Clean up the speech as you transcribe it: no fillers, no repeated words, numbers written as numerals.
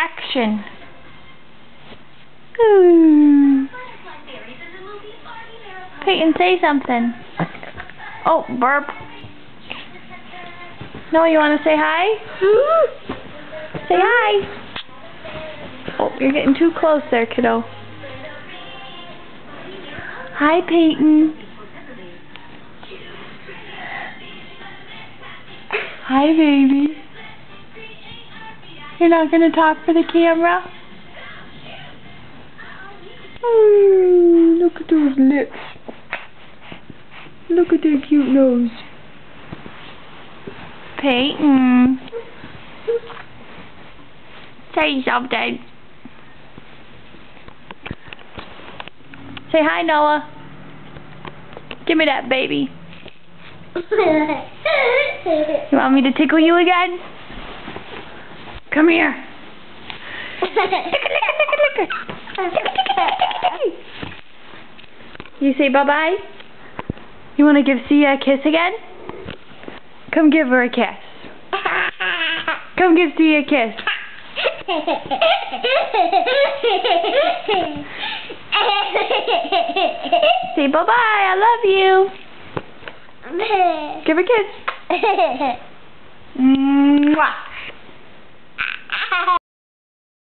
Action. Ooh. Peyton, say something. Oh, burp. No, you want to say hi? Say hi. Oh, you're getting too close there, kiddo. Hi, Peyton. Hi, baby. You're not going to talk for the camera? Look at those lips. Look at their cute nose. Peyton. Say something. Say hi, Noah. Give me that baby. You want me to tickle you again? Come here. You say bye-bye? You want to give Sia a kiss again? Come give her a kiss. Come give Sia a kiss. Say bye-bye, I love you. Give her a kiss. Mwah.